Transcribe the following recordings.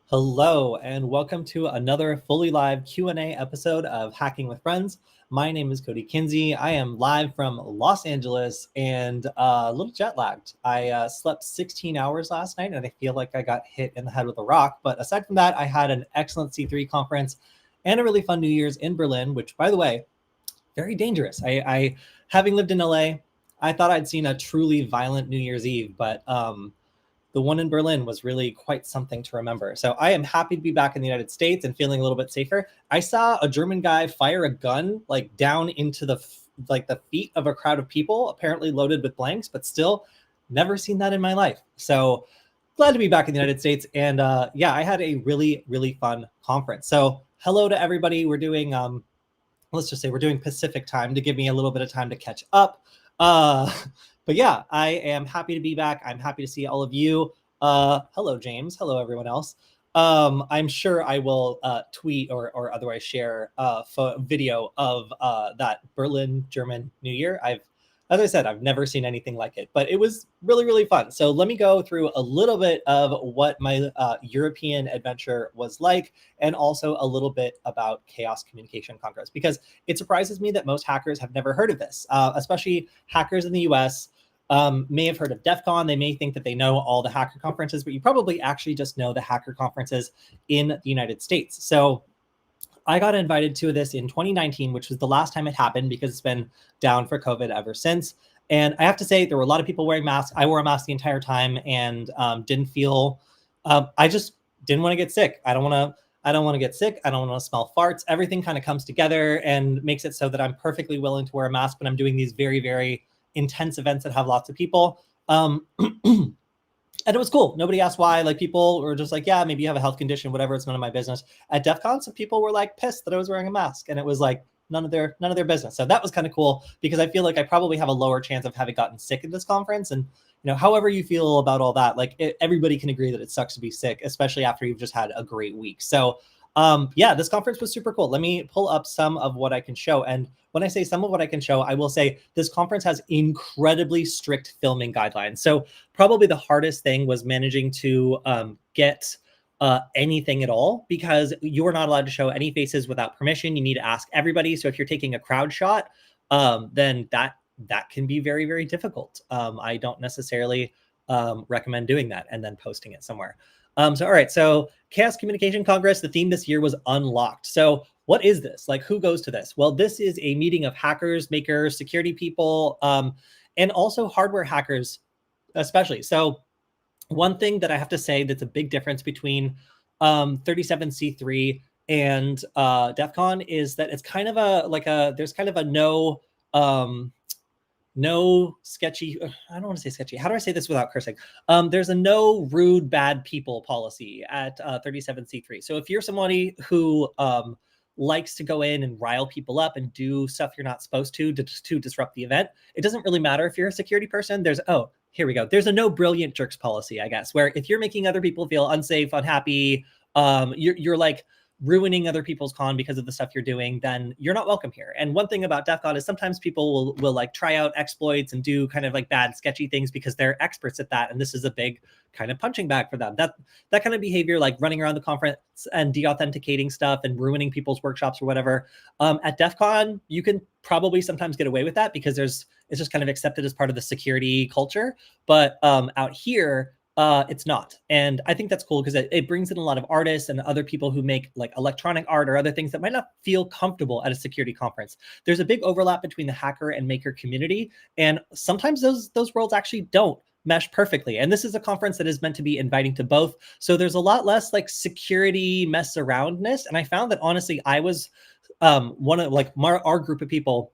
Hello, and welcome to another fully live Q&A episode of Hacking with Friends. My name is Kody Kinzie. I am live from Los Angeles and a little jet lagged. I slept 16 hours last night and I feel like I got hit in the head with a rock. But aside from that, I had an excellent C3 conference and a really fun New Year's in Berlin, which, by the way, very dangerous. I having lived in LA, I thought I'd seen a truly violent New Year's Eve, but the one in Berlin was really quite something to remember. So I am happy to be back in the United States and feeling a little bit safer. I saw a German guy fire a gun like down into the feet of a crowd of people, apparently loaded with blanks, but still never seen that in my life. So glad to be back in the United States. And yeah, I had a really, really fun conference. So hello to everybody. We're doing, let's just say we're doing Pacific time to give me a little bit of time to catch up. But yeah, I am happy to be back. I'm happy to see all of you. Hello, James. Hello, everyone else. I'm sure I will tweet or otherwise share a video of that Berlin German New Year. As I said, I've never seen anything like it, but it was really, really fun. So let me go through a little bit of what my European adventure was like, and also a little bit about Chaos Communication Congress, because it surprises me that most hackers have never heard of this, especially hackers in the US. May have heard of DEF CON. They may think that they know all the hacker conferences, but you probably actually just know the hacker conferences in the United States. So I got invited to this in 2019, which was the last time it happened because it's been down for COVID ever since. And I have to say, there were a lot of people wearing masks. I wore a mask the entire time and didn't feel, I just didn't want to get sick. I don't want to get sick. I don't want to smell farts. Everything kind of comes together and makes it so that I'm perfectly willing to wear a mask when I'm doing these very, very intense events that have lots of people. And it was cool. Nobody asked why. Like, people were just like, yeah, maybe you have a health condition, whatever. It's none of my business. At DEF CON, some people were like pissed that I was wearing a mask, and it was like none of their business. So that was kind of cool, because I feel like I probably have a lower chance of having gotten sick at this conference. And however you feel about all that, like everybody can agree that it sucks to be sick, especially after you've just had a great week. So yeah, this conference was super cool. Let me pull up some of what I can show. And when I say some of what I can show, I will say this conference has incredibly strict filming guidelines. So probably the hardest thing was managing to get anything at all, because you are not allowed to show any faces without permission. You need to ask everybody. So if you're taking a crowd shot, then that can be very, very difficult. I don't necessarily recommend doing that and then posting it somewhere. So, all right. So Chaos Communication Congress, the theme this year was unlocked. So what is this? Like, who goes to this? Well, this is a meeting of hackers, makers, security people, and also hardware hackers, especially. So one thing that I have to say that's a big difference between 37C3 and DEF CON is that it's kind of there's kind of a no sketchy, I don't want to say sketchy. How do I say this without cursing? There's a no rude, bad people policy at 37C3. So if you're somebody who likes to go in and rile people up and do stuff you're not supposed to disrupt the event, it doesn't really matter if you're a security person. Here we go. There's a no brilliant jerks policy, I guess, where if you're making other people feel unsafe, unhappy, you're like ruining other people's con because of the stuff you're doing, then you're not welcome here. And one thing about DEF CON is sometimes people will like try out exploits and do kind of like bad, sketchy things because they're experts at that. And this is a big kind of punching bag for them. That kind of behavior, like running around the conference and deauthenticating stuff and ruining people's workshops or whatever. At DEF CON, you can probably sometimes get away with that because it's just kind of accepted as part of the security culture. But out here, it's not. And I think that's cool because it brings in a lot of artists and other people who make like electronic art or other things that might not feel comfortable at a security conference. There's a big overlap between the hacker and maker community. And sometimes those worlds actually don't mesh perfectly. And this is a conference that is meant to be inviting to both. So there's a lot less like security mess aroundness. And I found that honestly, I was one of like our group of people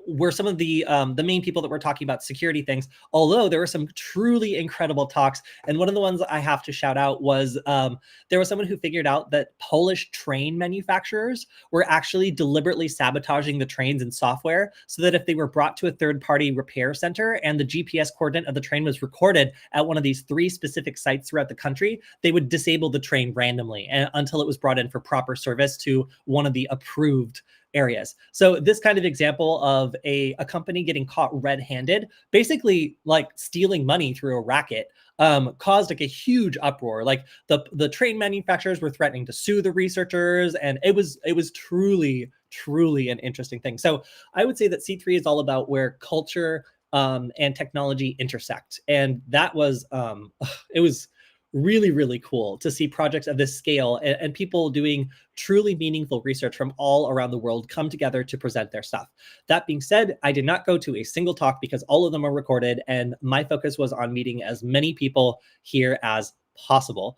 were some of the main people that were talking about security things, although there were some truly incredible talks. And one of the ones I have to shout out was there was someone who figured out that Polish train manufacturers were actually deliberately sabotaging the trains and software so that if they were brought to a third-party repair center and the GPS coordinate of the train was recorded at one of these 3 specific sites throughout the country, they would disable the train randomly until it was brought in for proper service to one of the approved areas. So this kind of example of a company getting caught red-handed, basically like stealing money through a racket, caused like a huge uproar. Like the train manufacturers were threatening to sue the researchers, and it was truly an interesting thing. So I would say that C3 is all about where culture and technology intersect, and that was it was really cool to see projects of this scale and people doing truly meaningful research from all around the world come together to present their stuff. That being said, I did not go to a single talk because all of them are recorded, and my focus was on meeting as many people here as possible.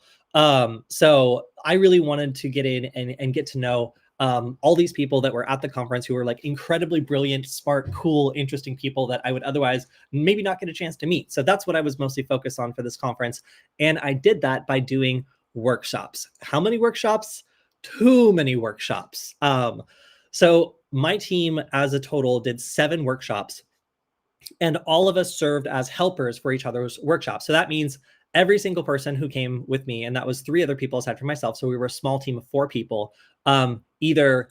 So I really wanted to get in and get to know all these people that were at the conference who were like incredibly brilliant, smart, cool, interesting people that I would otherwise maybe not get a chance to meet. So that's what I was mostly focused on for this conference. And I did that by doing workshops. How many workshops? Too many workshops. So my team as a total did 7 workshops, and all of us served as helpers for each other's workshops. So that means every single person who came with me, and that was 3 other people aside from myself, so we were a small team of 4 people, either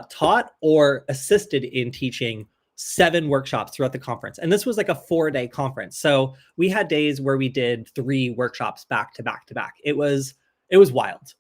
taught or assisted in teaching 7 workshops throughout the conference. And this was like a 4-day conference. So we had days where we did 3 workshops back to back to back. It was wild.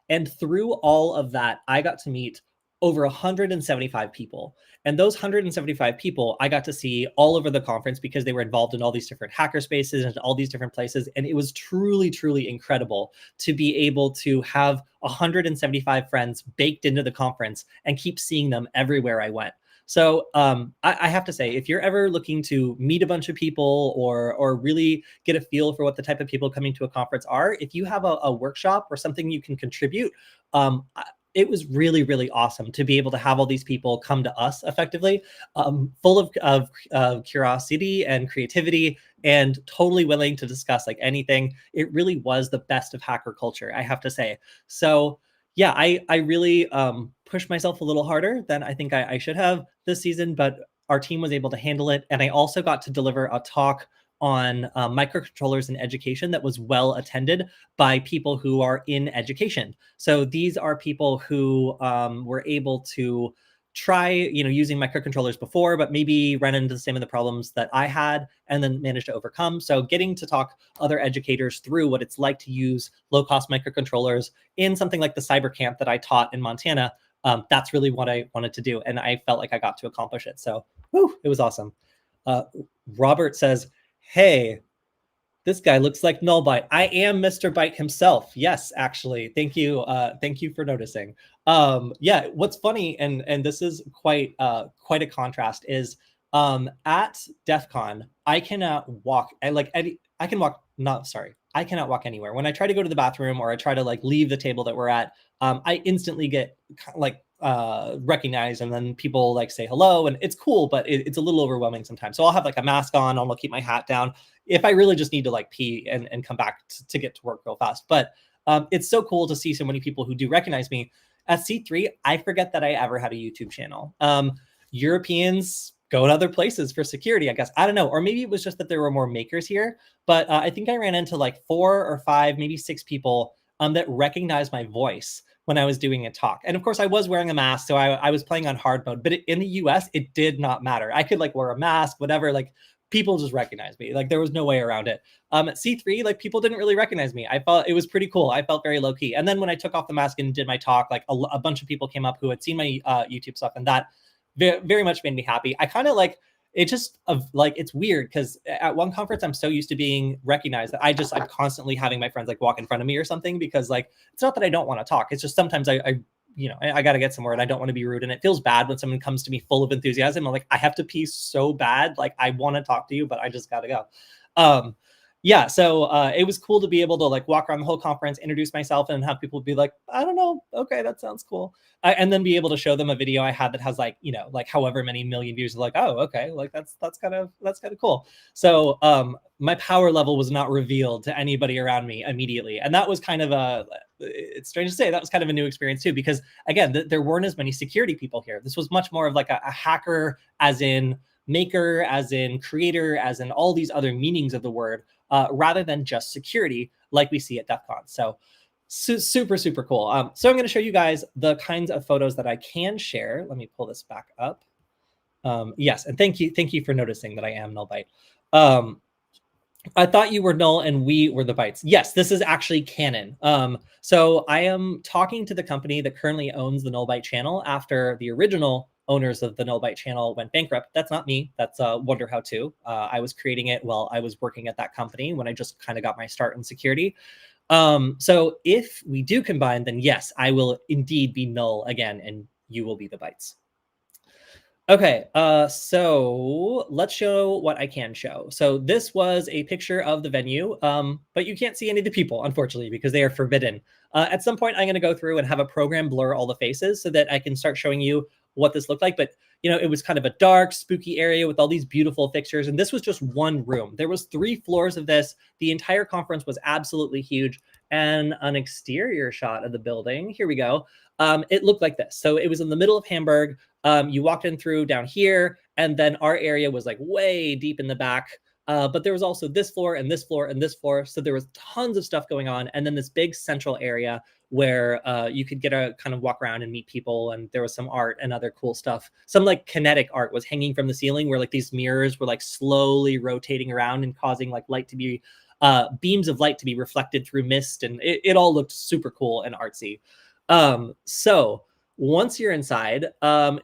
And through all of that, I got to meet over 175 people. And those 175 people, I got to see all over the conference because they were involved in all these different hacker spaces and all these different places. And it was truly incredible to be able to have 175 friends baked into the conference and keep seeing them everywhere I went. So I have to say, if you're ever looking to meet a bunch of people or really get a feel for what the type of people coming to a conference are, if you have a workshop or something you can contribute, it was really awesome to be able to have all these people come to us effectively, full of curiosity and creativity, and totally willing to discuss like anything. It really was the best of hacker culture, I have to say. So yeah, I really pushed myself a little harder than I think I should have this season, but our team was able to handle it. And I also got to deliver a talk on microcontrollers in education that was well attended by people who are in education. So these are people who were able to try, using microcontrollers before, but maybe ran into the same of the problems that I had and then managed to overcome. So getting to talk other educators through what it's like to use low-cost microcontrollers in something like the cyber camp that I taught in Montana, that's really what I wanted to do. And I felt like I got to accomplish it. So it was awesome. Robert says, hey, this guy looks like Nullbyte. I am Mr. Byte himself. Yes, actually. Thank you. Thank you for noticing. Yeah, what's funny, and this is quite a contrast, is at DEF CON, I cannot walk. I cannot walk anywhere. When I try to go to the bathroom or I try to like leave the table that we're at, I instantly get like recognized, and then people like say hello, and it's cool, but it's a little overwhelming sometimes. So I'll have like a mask on, I'll keep my hat down if I really just need to like pee and come back to get to work real fast. But it's so cool to see so many people who do recognize me. At C3, I forget that I ever had a YouTube channel. Europeans go to other places for security, I guess. I don't know. Or maybe it was just that there were more makers here. But I think I ran into like 4 or 5, maybe 6 people that recognized my voice when I was doing a talk. And of course, I was wearing a mask, so I was playing on hard mode. But in the US, it did not matter. I could like wear a mask, whatever. Like people just recognized me. Like there was no way around it. At C3, like people didn't really recognize me. I felt it was pretty cool. I felt very low key. And then when I took off the mask and did my talk, like a bunch of people came up who had seen my YouTube stuff, and that very much made me happy. I kind of like it just like, it's weird because at one conference, I'm so used to being recognized that I'm constantly having my friends like walk in front of me or something, because like, it's not that I don't want to talk. It's just sometimes I got to get somewhere and I don't want to be rude. And it feels bad when someone comes to me full of enthusiasm. I'm like, I have to pee so bad. Like I want to talk to you, but I just got to go. Yeah, so it was cool to be able to like walk around the whole conference, introduce myself, and have people be like, I don't know, okay, that sounds cool. And then be able to show them a video I had that has like, like however many million views, like, oh, okay, like that's kind of cool. So my power level was not revealed to anybody around me immediately. And that was kind of it's strange to say, that was kind of a new experience too, because again, there weren't as many security people here. This was much more of like a hacker, as in maker, as in creator, as in all these other meanings of the word, rather than just security like we see at DEF CON. So Super, super cool. So I'm going to show you guys the kinds of photos that I can share. Let me pull this back up. Yes, and thank you for noticing that I am null byte. I thought you were null and we were the bytes. Yes, this is actually canon. So I am talking to the company that currently owns the null byte channel after the original owners of the null byte channel went bankrupt. That's not me. That's Wonder How To. I was creating it while I was working at that company when I just kind of got my start in security. So if we do combine, then yes, I will indeed be null again, and you will be the bytes. Okay, so let's show what I can show. So this was a picture of the venue, but you can't see any of the people, unfortunately, because they are forbidden. At some point, I'm going to go through and have a program blur all the faces so that I can start showing you what this looked like. But you know, it was kind of a dark, spooky area with all these beautiful fixtures, and this was just one room. There was 3 floors of this. The entire conference was absolutely huge, and an exterior shot of the building. Here we go. It looked like this. So it was in the middle of Hamburg. You walked in through down here, and then our area was like way deep in the back. But there was also this floor and this floor and this floor. So there was tons of stuff going on. And then this big central area where you could get a kind of walk around and meet people. And there was some art and other cool stuff. Some like kinetic art was hanging from the ceiling where like these mirrors were like slowly rotating around and causing like light to be, beams of light to be reflected through mist. And it all looked super cool and artsy. So once you're inside,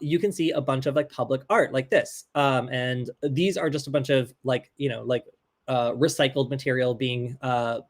you can see a bunch of like public art like this. And these are just a bunch of like, you know, like recycled material being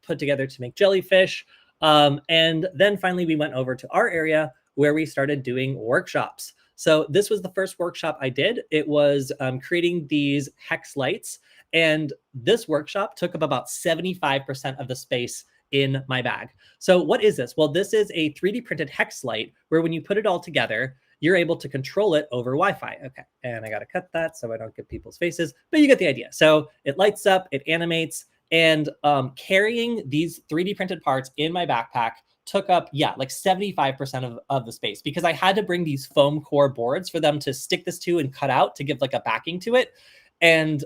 put together to make jellyfish. And then finally we went over to our area where we started doing workshops. So this was the first workshop I did. It was creating these hex lights. And this workshop took up about 75% of the space in my bag. So what is this? Well, this is a 3D printed hex light where when you put it all together, you're able to control it over Wi-Fi. Okay, and I got to cut that so I don't get people's faces, but you get the idea. So it lights up, it animates, and carrying these 3D printed parts in my backpack took up, yeah, like 75% of the space because I had to bring these foam core boards for them to stick this to and cut out to give like a backing to it. And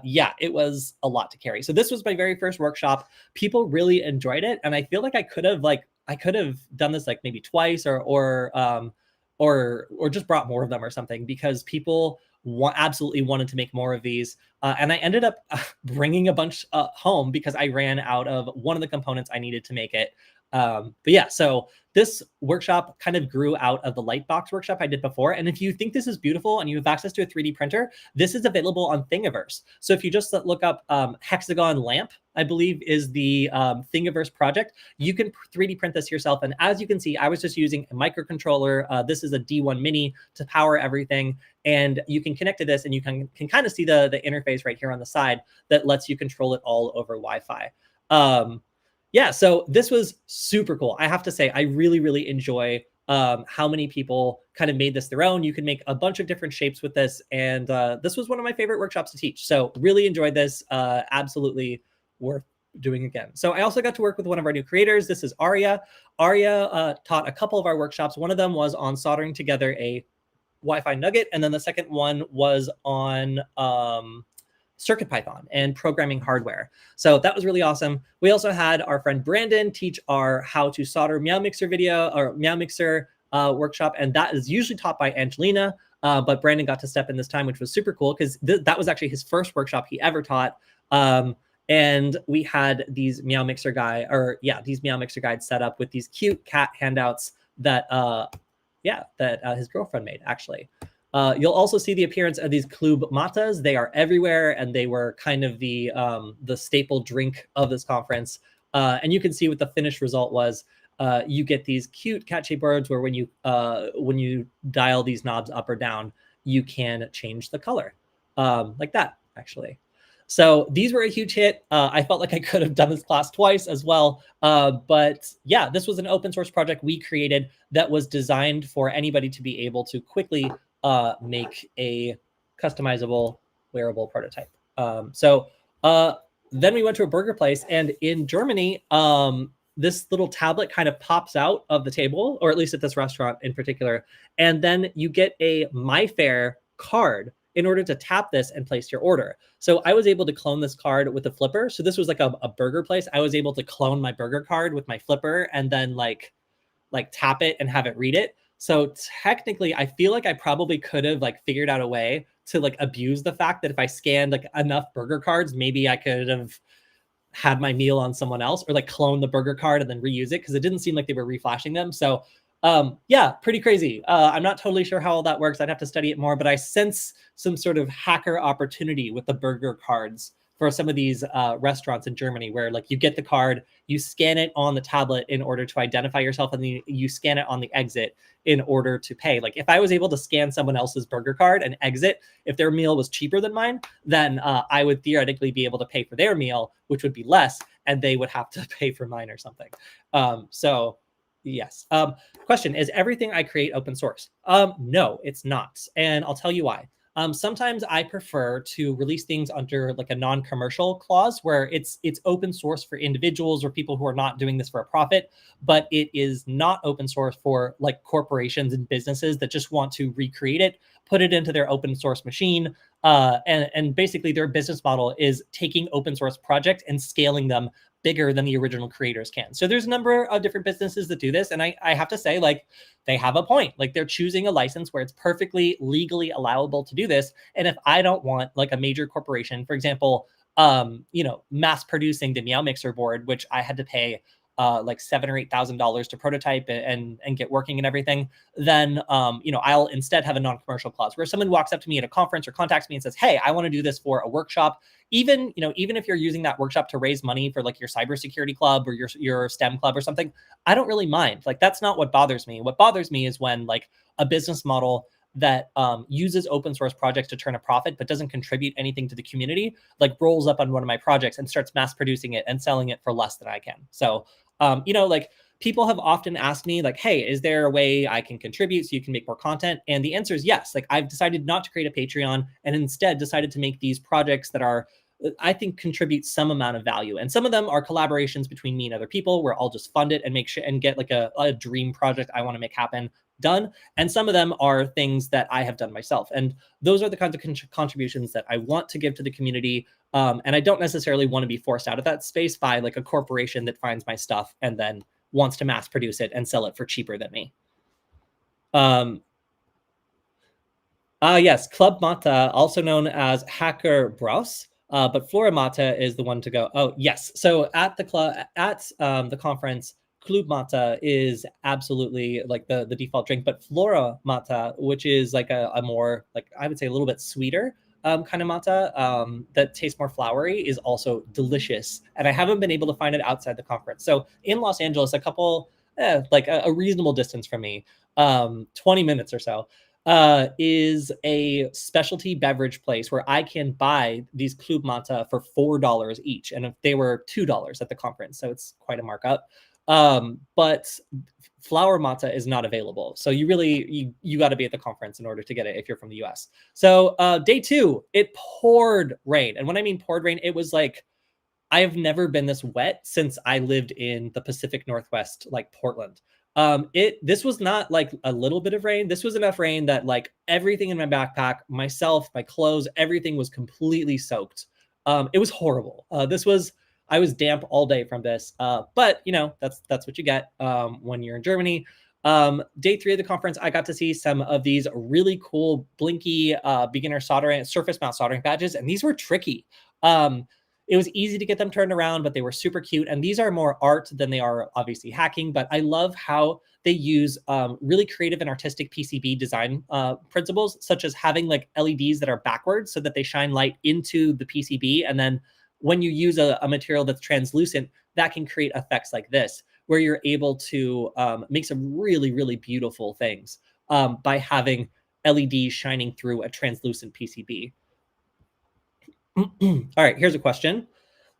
yeah, it was a lot to carry. So this was my very first workshop. People really enjoyed it, and I feel like I could have done this like maybe twice or just brought more of them or something because people absolutely wanted to make more of these. And I ended up bringing a bunch home because I ran out of one of the components I needed to make it. But yeah, so this workshop kind of grew out of the Lightbox workshop I did before. And if you think this is beautiful and you have access to a 3D printer, this is available on Thingiverse. So if you just look up hexagon lamp, I believe is the Thingiverse project, you can 3D print this yourself. And as you can see, I was just using a microcontroller. This is a D1 Mini to power everything. And you can connect to this and you can kind of see the interface right here on the side that lets you control it all over Wi-Fi. Yeah, so this was super cool. I have to say, I really, really enjoy how many people kind of made this their own. You can make a bunch of different shapes with this. And this was one of my favorite workshops to teach. So really enjoyed this. Absolutely worth doing again. So I also got to work with one of our new creators. This is Aria. Aria taught a couple of our workshops. One of them was on soldering together a Wi-Fi nugget. And then the second one was on CircuitPython and programming hardware. So that was really awesome. We also had our friend Brandon teach our how to solder Meow Mixer video or Meow Mixer workshop. And that is usually taught by Angelina. But Brandon got to step in this time, which was super cool because that was actually his first workshop he ever taught. And we had these Meow Mixer guides set up with these cute cat handouts that his girlfriend made actually. You'll also see the appearance of these Klub Matas. They are everywhere, and they were kind of the staple drink of this conference. And you can see what the finished result was. You get these cute cat-shaped birds where when you dial these knobs up or down, you can change the color like that, actually. So these were a huge hit. I felt like I could have done this class twice as well. But yeah, this was an open source project we created that was designed for anybody to be able to quickly make a customizable wearable prototype. Then we went to a burger place, and in Germany, this little tablet kind of pops out of the table, or at least at this restaurant in particular, and then you get a MyFair card in order to tap this and place your order. So I was able to clone this card with a flipper. So this was like a burger place. I was able to clone my burger card with my flipper and then like tap it and have it read it. So technically, I feel like I probably could have like figured out a way to like abuse the fact that if I scanned like enough burger cards, maybe I could have had my meal on someone else, or like clone the burger card and then reuse it, because it didn't seem like they were reflashing them. So yeah, pretty crazy. I'm not totally sure how all that works. I'd have to study it more, but I sense some sort of hacker opportunity with the burger cards for some of these restaurants in Germany, where like you get the card, you scan it on the tablet in order to identify yourself, and then you scan it on the exit in order to pay. Like if I was able to scan someone else's burger card and exit, if their meal was cheaper than mine, then I would theoretically be able to pay for their meal, which would be less, and they would have to pay for mine or something. So yes. Question, is everything I create open source? No, it's not. And I'll tell you why. Sometimes I prefer to release things under like a non-commercial clause, where it's open source for individuals or people who are not doing this for a profit, but it is not open source for like corporations and businesses that just want to recreate it, put it into their open source machine. And basically their business model is taking open source projects and scaling them bigger than the original creators can. So there's a number of different businesses that do this. And I have to say, like, they have a point. Like, they're choosing a license where it's perfectly legally allowable to do this. And if I don't want like a major corporation, for example, mass producing the Meow Mixer board, which I had to pay like $7,000 or $8,000 to prototype and get working and everything, then I'll instead have a non-commercial clause where someone walks up to me at a conference or contacts me and says, hey, I want to do this for a workshop. Even if you're using that workshop to raise money for like your cybersecurity club or your STEM club or something, I don't really mind. Like, that's not what bothers me. What bothers me is when like a business model that uses open source projects to turn a profit but doesn't contribute anything to the community, like rolls up on one of my projects and starts mass producing it and selling it for less than I can. So like, people have often asked me like, hey, is there a way I can contribute so you can make more content? And the answer is yes. Like, I've decided not to create a Patreon and instead decided to make these projects that are, I think, contribute some amount of value. And some of them are collaborations between me and other people where I'll just fund it and make sure and get like a dream project I want to make happen done. And some of them are things that I have done myself. And those are the kinds of contributions that I want to give to the community. And I don't necessarily want to be forced out of that space by like a corporation that finds my stuff and then wants to mass produce it and sell it for cheaper than me. Yes, Club Mata, also known as Hacker Browse, but Flora Mata is the one to go. Oh, yes. So at the club, at the conference, Club Mata is absolutely like the default drink, but Flora Mata, which is like a more, like, I would say a little bit sweeter kind of mata that tastes more flowery, is also delicious. And I haven't been able to find it outside the conference. So in Los Angeles, a couple, like a reasonable distance from me, 20 minutes or so, is a specialty beverage place where I can buy these Club Mata for $4 each. And if they were $2 at the conference, so it's quite a markup. But flower mata is not available. So you really, you got to be at the conference in order to get it if you're from the US. So day 2, it poured rain. And when I mean poured rain, it was like, I have never been this wet since I lived in the Pacific Northwest, like Portland. This was not like a little bit of rain. This was enough rain that like everything in my backpack, myself, my clothes, everything was completely soaked. It was horrible. I was damp all day from this, but that's what you get when you're in Germany. Day 3 of the conference, I got to see some of these really cool blinky beginner soldering, surface mount soldering badges, and these were tricky. It was easy to get them turned around, but they were super cute. And these are more art than they are obviously hacking, but I love how they use really creative and artistic PCB design principles, such as having like LEDs that are backwards so that they shine light into the PCB. And then when you use a material that's translucent, that can create effects like this, where you're able to make some really, really beautiful things by having LEDs shining through a translucent PCB. All right, here's a question.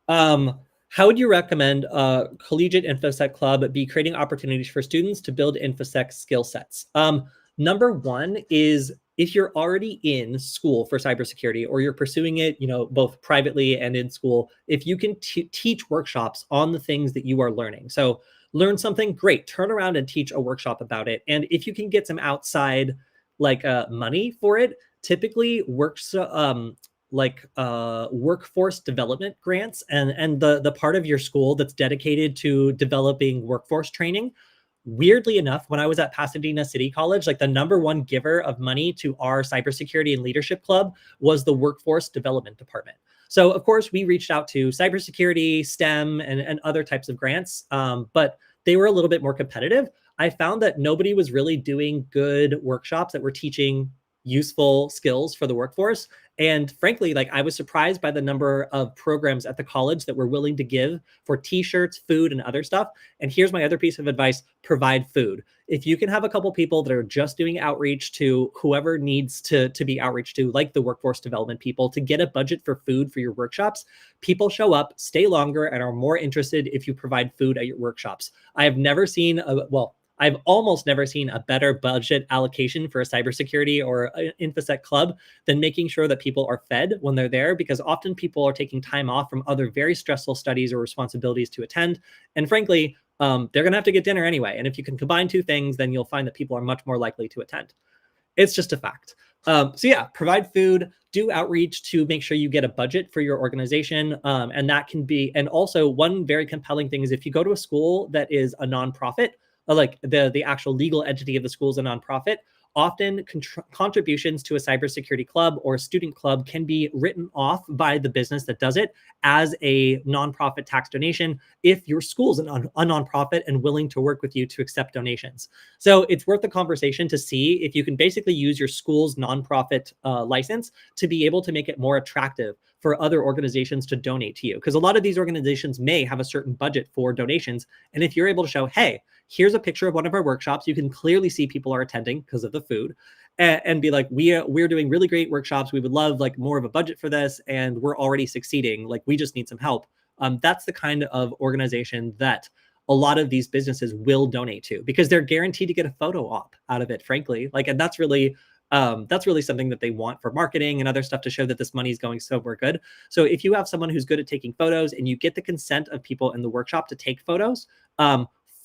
How would you recommend Collegiate InfoSec Club be creating opportunities for students to build InfoSec skill sets? Number one is, if you're already in school for cybersecurity, or you're pursuing it, both privately and in school, if you can teach workshops on the things that you are learning. So learn something, great, turn around and teach a workshop about it. And if you can get some outside money for it, typically works workforce development grants, and the part of your school that's dedicated to developing workforce training. Weirdly enough, when I was at Pasadena City College, like the number one giver of money to our cybersecurity and leadership club was the workforce development department. So of course we reached out to cybersecurity, STEM, and other types of grants, but they were a little bit more competitive. I found that nobody was really doing good workshops that were teaching useful skills for the workforce. And frankly, like I was surprised by the number of programs at the college that were willing to give for t-shirts, food, and other stuff. And here's my other piece of advice: provide food. If you can have a couple people that are just doing outreach to whoever needs to be outreach to, like the workforce development people, to get a budget for food for your workshops, people show up, stay longer, and are more interested if you provide food at your workshops. I have never seen I've almost never seen a better budget allocation for a cybersecurity or an InfoSec club than making sure that people are fed when they're there, because often people are taking time off from other very stressful studies or responsibilities to attend. And frankly, they're going to have to get dinner anyway. And if you can combine two things, then you'll find that people are much more likely to attend. It's just a fact. So yeah, provide food, do outreach to make sure you get a budget for your organization. And that can be, and also one very compelling thing is if you go to a school that is a nonprofit, like the actual legal entity of the school is a nonprofit, often contributions to a cybersecurity club or a student club can be written off by the business that does it as a nonprofit tax donation if your school's a nonprofit and willing to work with you to accept donations. So it's worth the conversation to see if you can basically use your school's nonprofit license to be able to make it more attractive for other organizations to donate to you. Because a lot of these organizations may have a certain budget for donations. And if you're able to show, hey, here's a picture of one of our workshops, you can clearly see people are attending because of the food, and be like, we're doing really great workshops. We would love like more of a budget for this, and we're already succeeding. Like we just need some help. That's the kind of organization that a lot of these businesses will donate to, because they're guaranteed to get a photo op out of it, frankly. Like, and that's really something that they want for marketing and other stuff to show that this money is going somewhere good. So if you have someone who's good at taking photos and you get the consent of people in the workshop to take photos,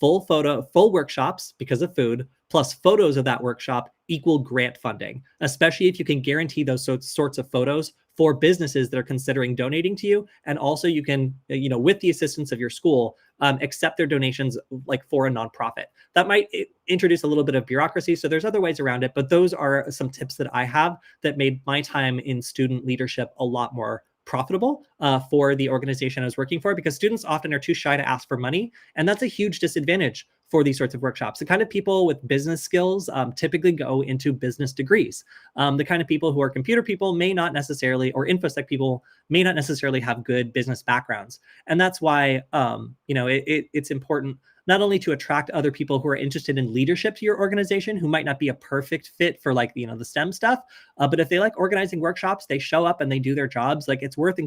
full workshops because of food plus photos of that workshop equal grant funding, especially if you can guarantee those sorts of photos for businesses that are considering donating to you. And also you can, with the assistance of your school, accept their donations like for a nonprofit. That might introduce a little bit of bureaucracy. So there's other ways around it, but those are some tips that I have that made my time in student leadership a lot more profitable for the organization I was working for, because students often are too shy to ask for money. And that's a huge disadvantage for these sorts of workshops. The kind of people with business skills typically go into business degrees. The kind of people who are computer people may not necessarily, or InfoSec people may not necessarily have good business backgrounds. And that's why, it's important not only to attract other people who are interested in leadership to your organization, who might not be a perfect fit for like, the STEM stuff, but if they like organizing workshops, they show up and they do their jobs, like it's worth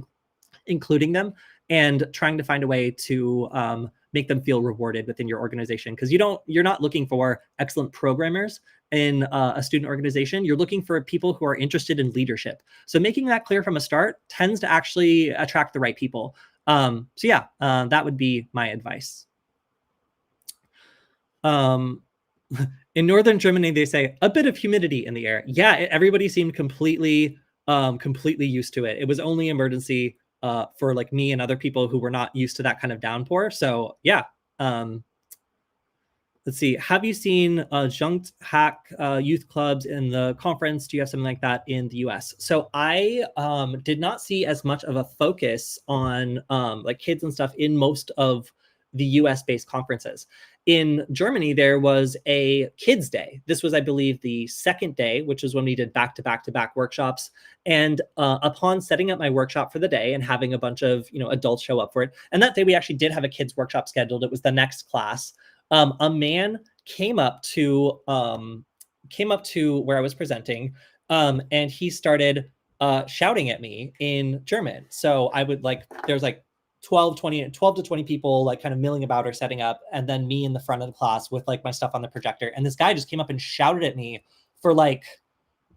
including them and trying to find a way to make them feel rewarded within your organization. Because you're not looking for excellent programmers in a student organization. You're looking for people who are interested in leadership. So making that clear from a start tends to actually attract the right people. That would be my advice. In northern Germany, they say a bit of humidity in the air. Yeah, everybody seemed completely used to it. It was only emergency for like me and other people who were not used to that kind of downpour. So yeah. Let's see. Have you seen Junct Hack youth clubs in the conference? Do you have something like that in the US? So I did not see as much of a focus on like kids and stuff in most of the US-based conferences. In Germany, there was a kids day. This was, I believe, the second day, which is when we did back-to-back workshops. And upon setting up my workshop for the day and having a bunch of adults show up for it, and that day we actually did have a kids workshop scheduled. It was the next class. A man came up to where I was presenting, and he started shouting at me in German. So I would there's 12 to 20 people like kind of milling about or setting up, and then me in the front of the class with like my stuff on the projector. And this guy just came up and shouted at me for like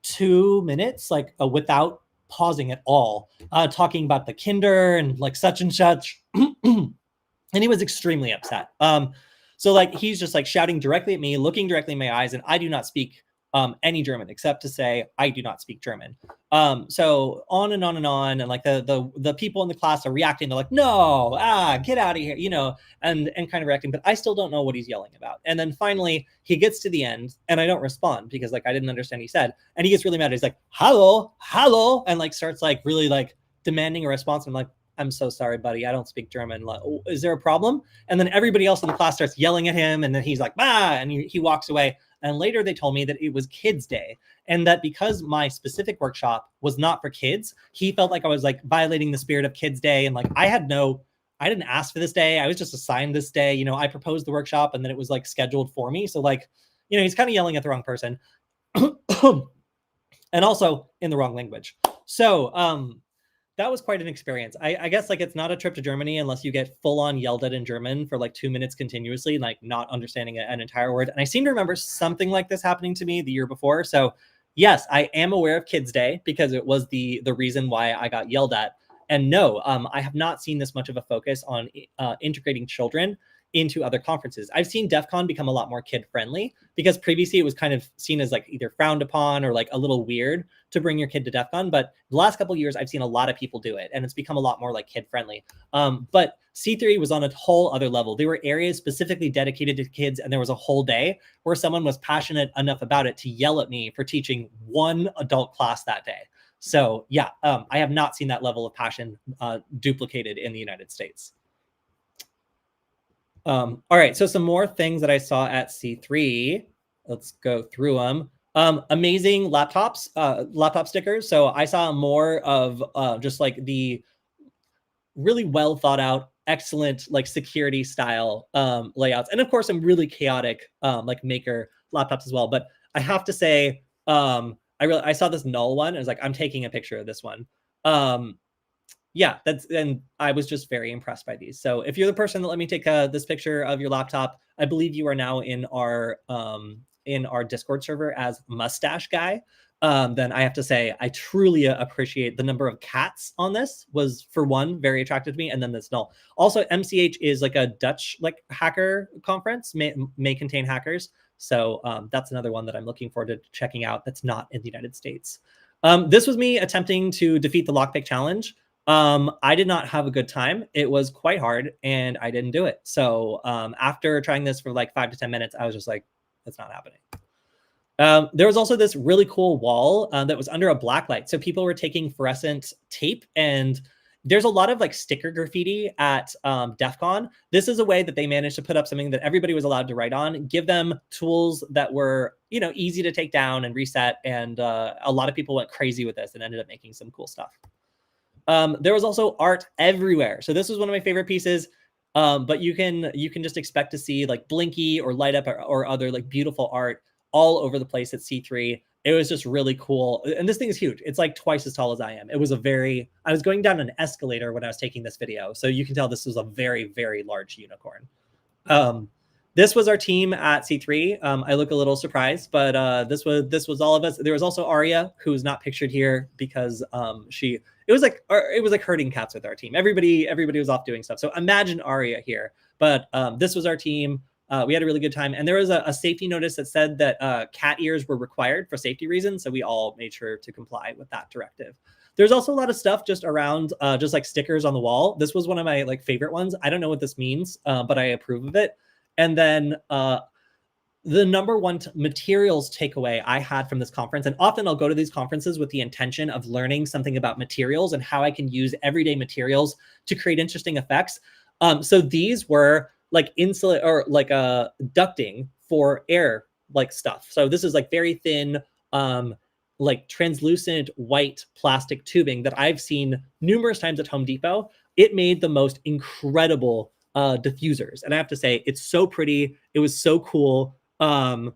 2 minutes, like without pausing at all, talking about the kinder and like such and such. And he was extremely upset. So like he's just like shouting directly at me, looking directly in my eyes, and I do not speak any German except to say I do not speak German. So on and on and on, and like the people in the class are reacting. They're like, no, get out of here, and kind of reacting. But I still don't know what he's yelling about. And then finally he gets to the end, and I don't respond because like I didn't understand what he said, and he gets really mad. He's like, hello, and like starts like really like demanding a response. I'm like, I'm so sorry, buddy. I don't speak German. Like, is there a problem? And then everybody else in the class starts yelling at him, and then he's like, and he walks away. And later they told me that it was Kids Day, and that because my specific workshop was not for kids, he felt like I was like violating the spirit of Kids Day. And like, I didn't ask for this day. I was just assigned this day. I proposed the workshop, and then it was like scheduled for me. So like, he's kind of yelling at the wrong person and also in the wrong language. So, that was quite an experience. I guess like it's not a trip to Germany unless you get full on yelled at in German for like 2 minutes continuously, like not understanding an entire word. And I seem to remember something like this happening to me the year before. So yes, I am aware of Kids Day because it was the reason why I got yelled at. And no, I have not seen this much of a focus on integrating children into other conferences. I've seen DEF CON become a lot more kid friendly because previously it was kind of seen as like either frowned upon or like a little weird to bring your kid to DEF CON. But the last couple of years, I've seen a lot of people do it, and it's become a lot more like kid friendly. But C3 was on a whole other level. There were areas specifically dedicated to kids, and there was a whole day where someone was passionate enough about it to yell at me for teaching one adult class that day. So yeah, I have not seen that level of passion duplicated in the United States. All right, so some more things that I saw at C3. Let's go through them. Amazing laptops, laptop stickers. So I saw more of just like the really well thought out, excellent like security style layouts, and of course some really chaotic like maker laptops as well. But I have to say, I saw this null one. I was like, I'm taking a picture of this one. Yeah, and I was just very impressed by these. So if you're the person that let me take this picture of your laptop, I believe you are now in our Discord server as Mustache Guy. Then I have to say I truly appreciate the number of cats on this. Was for one very attractive to me, and then this null. Also, MCH is like a Dutch like hacker conference, may contain hackers. So that's another one that I'm looking forward to checking out. That's not in the United States. This was me attempting to defeat the lockpick challenge. I did not have a good time. It was quite hard, and I didn't do it. So after trying this for like 5 to 10 minutes, I was just like, it's not happening. There was also this really cool wall that was under a black light. So people were taking fluorescent tape, and there's a lot of like sticker graffiti at DEF CON. This is a way that they managed to put up something that everybody was allowed to write on, give them tools that were, easy to take down and reset. And a lot of people went crazy with this and ended up making some cool stuff. There was also art everywhere. So this was one of my favorite pieces. But you can just expect to see like Blinky or Light Up or other like beautiful art all over the place at C3. It was just really cool. And this thing is huge. It's like twice as tall as I am. I was going down an escalator when I was taking this video. So you can tell this was a very, very large unicorn. This was our team at C3. I look a little surprised, but this was all of us. There was also Aria, who is not pictured here because it was like herding cats with our team. Everybody was off doing stuff. So imagine Aria here. But this was our team. We had a really good time. And there was a safety notice that said that cat ears were required for safety reasons. So we all made sure to comply with that directive. There's also a lot of stuff just around just like stickers on the wall. This was one of my like favorite ones. I don't know what this means, but I approve of it. And then the number one materials takeaway I had from this conference, and often I'll go to these conferences with the intention of learning something about materials and how I can use everyday materials to create interesting effects. So these were like insulate or like ducting for air like stuff. So this is like very thin, like translucent white plastic tubing that I've seen numerous times at Home Depot. It made the most incredible diffusers, and I have to say it's so pretty. It was so cool. I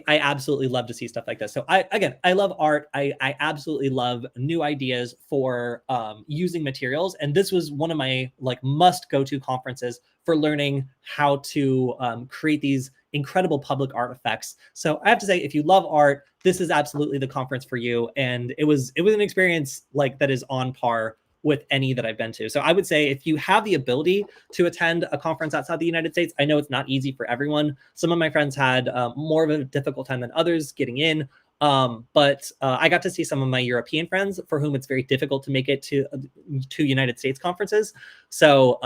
absolutely love to see stuff like this. So I love art. I absolutely love new ideas for using materials, and this was one of my like must go to conferences for learning how to create these incredible public art effects. So I have to say, if you love art, this is absolutely the conference for you. And it was an experience like that is on par with any that I've been to. So I would say if you have the ability to attend a conference outside the United States, I know it's not easy for everyone. Some of my friends had more of a difficult time than others getting in. But I got to see some of my European friends for whom it's very difficult to make it to United States conferences. So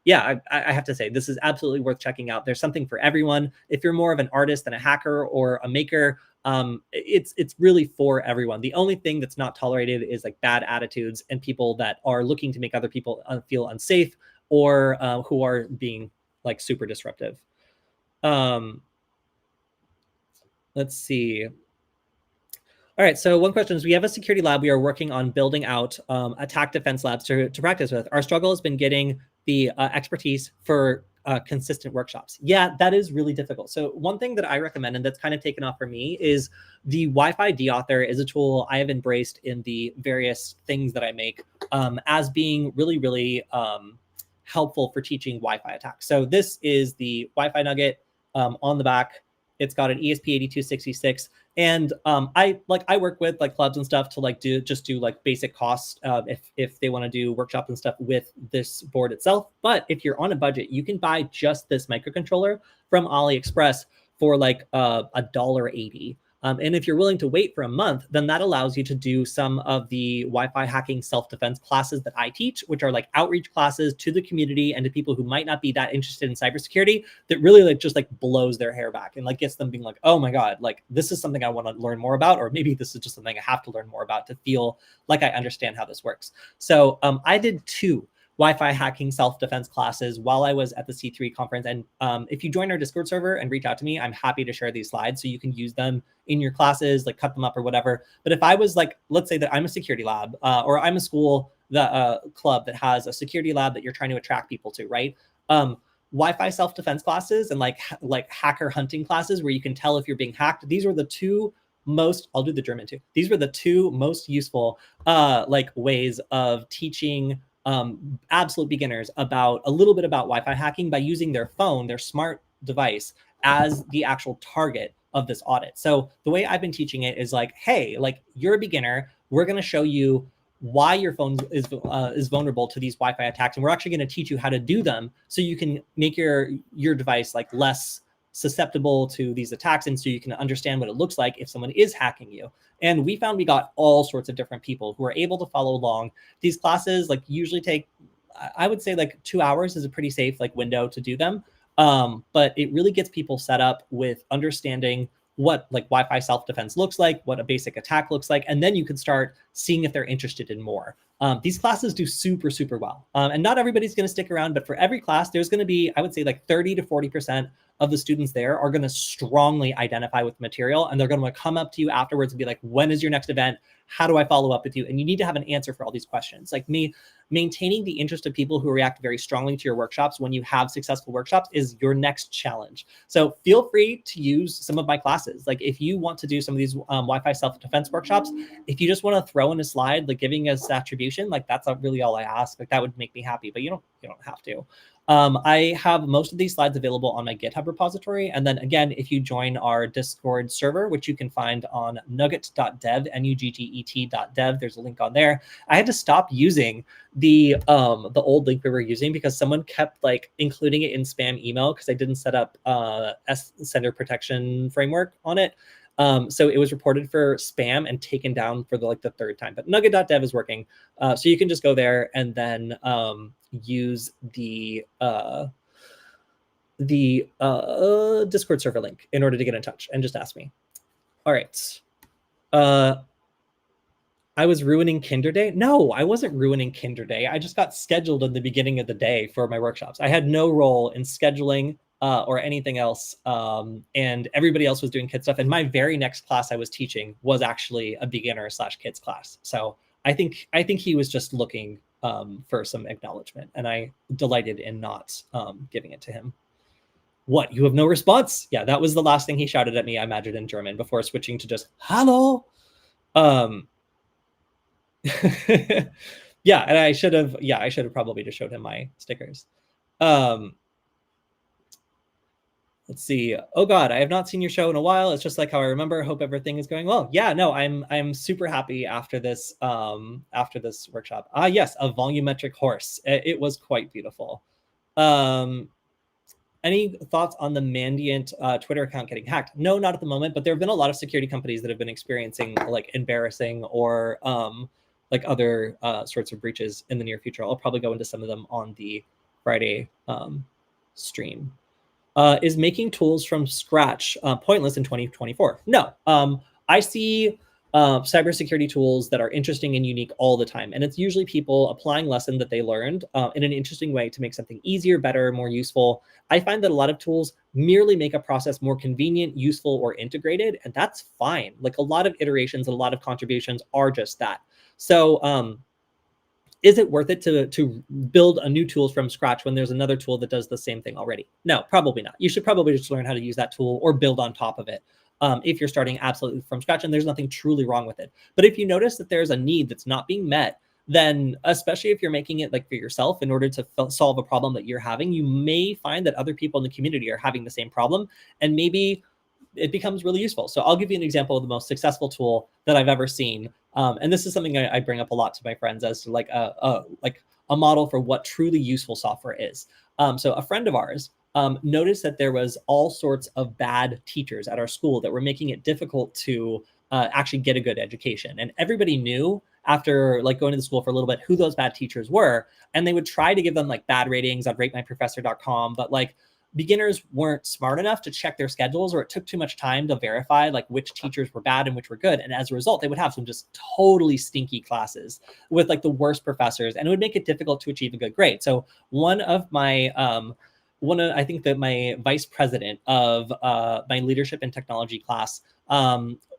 yeah, I have to say this is absolutely worth checking out. There's something for everyone. If you're more of an artist than a hacker or a maker, it's really for everyone. The only thing that's not tolerated is like bad attitudes and people that are looking to make other people feel unsafe or who are being like super disruptive. Let's see. All right, so one question is, we have a security lab we are working on building out attack defense labs to practice with. Our struggle has been getting the expertise for consistent workshops. Yeah, that is really difficult. So one thing that I recommend, and that's kind of taken off for me, is the Wi-Fi deauthor is a tool I have embraced in the various things that I make as being really, really helpful for teaching Wi-Fi attacks. So this is the Wi-Fi nugget on the back. It's got an ESP8266. And I work with like clubs and stuff to like do like basic costs if they want to do workshops and stuff with this board itself. But if you're on a budget, you can buy just this microcontroller from AliExpress for like $1.80. And if you're willing to wait for a month, then that allows you to do some of the Wi-Fi hacking self-defense classes that I teach, which are like outreach classes to the community and to people who might not be that interested in cybersecurity, that really like just like blows their hair back and like gets them being like, oh my God, like this is something I want to learn more about, or maybe this is just something I have to learn more about to feel like I understand how this works. So I did 2 Wi-Fi hacking self-defense classes while I was at the C3 conference. And if you join our Discord server and reach out to me, I'm happy to share these slides so you can use them in your classes, like cut them up or whatever. But if I was like, let's say that I'm a security lab or I'm a school, the club that has a security lab that you're trying to attract people to, right? Wi-Fi self-defense classes and like hacker hunting classes where you can tell if you're being hacked. These were the 2 most, I'll do the German too. These were the 2 most useful like ways of teaching absolute beginners about a little bit about Wi-Fi hacking by using their phone, their smart device, as the actual target of this audit. So the way I've been teaching it is like, hey, like you're a beginner, we're going to show you why your phone is vulnerable to these Wi-Fi attacks, and we're actually going to teach you how to do them so you can make your device like less susceptible to these attacks, and so you can understand what it looks like if someone is hacking you. And we found we got all sorts of different people who are able to follow along. These classes like usually take, I would say like 2 hours is a pretty safe like window to do them. But it really gets people set up with understanding what like Wi-Fi self-defense looks like, what a basic attack looks like, and then you can start seeing if they're interested in more. These classes do super, super well. And not everybody's going to stick around, but for every class, there's going to be, I would say like 30 to 40% of the students there are going to strongly identify with material, and they're going to come up to you afterwards and be like, when is your next event? How do I follow up with you? And you need to have an answer for all these questions. Like me, maintaining the interest of people who react very strongly to your workshops when you have successful workshops is your next challenge. So feel free to use some of my classes. Like if you want to do some of these Wi-Fi self-defense workshops, if you just want to throw in a slide, like giving us attribution, like that's not really all I ask. Like that would make me happy, but you don't have to. I have most of these slides available on my GitHub repository. And then again, if you join our Discord server, which you can find on nugget.dev, nugget.dev, there's a link on there. I had to stop using the old link we were using because someone kept like including it in spam email because I didn't set up sender protection framework on it. So it was reported for spam and taken down for the 3rd time. But nugget.dev is working. So you can just go there and then use the Discord server link in order to get in touch and just ask me. All right. I was ruining Kinder Day. No, I wasn't ruining Kinder Day. I just got scheduled in the beginning of the day for my workshops. I had no role in scheduling or anything else. And everybody else was doing kid stuff. And my very next class I was teaching was actually a beginner/kids class. So I think he was just looking for some acknowledgement, and I delighted in not giving it to him. What, you have no response? Yeah, that was the last thing he shouted at me, I imagine, in German before switching to just hello. Yeah, and I should have probably just showed him my stickers. Let's see. Oh God, I have not seen your show in a while. It's just like how I remember. Hope everything is going well. Yeah, no, I'm super happy after this workshop. Yes, a volumetric horse. It was quite beautiful. Um, any thoughts on the Mandiant Twitter account getting hacked? No, not at the moment, but there have been a lot of security companies that have been experiencing like embarrassing or like other sorts of breaches in the near future. I'll probably go into some of them on the Friday stream. Is making tools from scratch pointless in 2024? No. I see cybersecurity tools that are interesting and unique all the time. And it's usually people applying lesson that they learned in an interesting way to make something easier, better, more useful. I find that a lot of tools merely make a process more convenient, useful, or integrated, and that's fine. Like a lot of iterations and a lot of contributions are just that. So is it worth it to build a new tool from scratch when there's another tool that does the same thing already? No, probably not. You should probably just learn how to use that tool or build on top of it if you're starting absolutely from scratch, and there's nothing truly wrong with it. But if you notice that there's a need that's not being met, then especially if you're making it like for yourself in order to solve a problem that you're having, you may find that other people in the community are having the same problem, and maybe it becomes really useful. So I'll give you an example of the most successful tool that I've ever seen. And this is something I bring up a lot to my friends as to like a model for what truly useful software is. So a friend of ours noticed that there was all sorts of bad teachers at our school that were making it difficult to actually get a good education. And everybody knew after like going to the school for a little bit who those bad teachers were. And they would try to give them like bad ratings on ratemyprofessor.com, but like beginners weren't smart enough to check their schedules, or it took too much time to verify like which teachers were bad and which were good. And as a result, they would have some just totally stinky classes with like the worst professors, and it would make it difficult to achieve a good grade. So one of my I think that my vice president of my leadership and technology class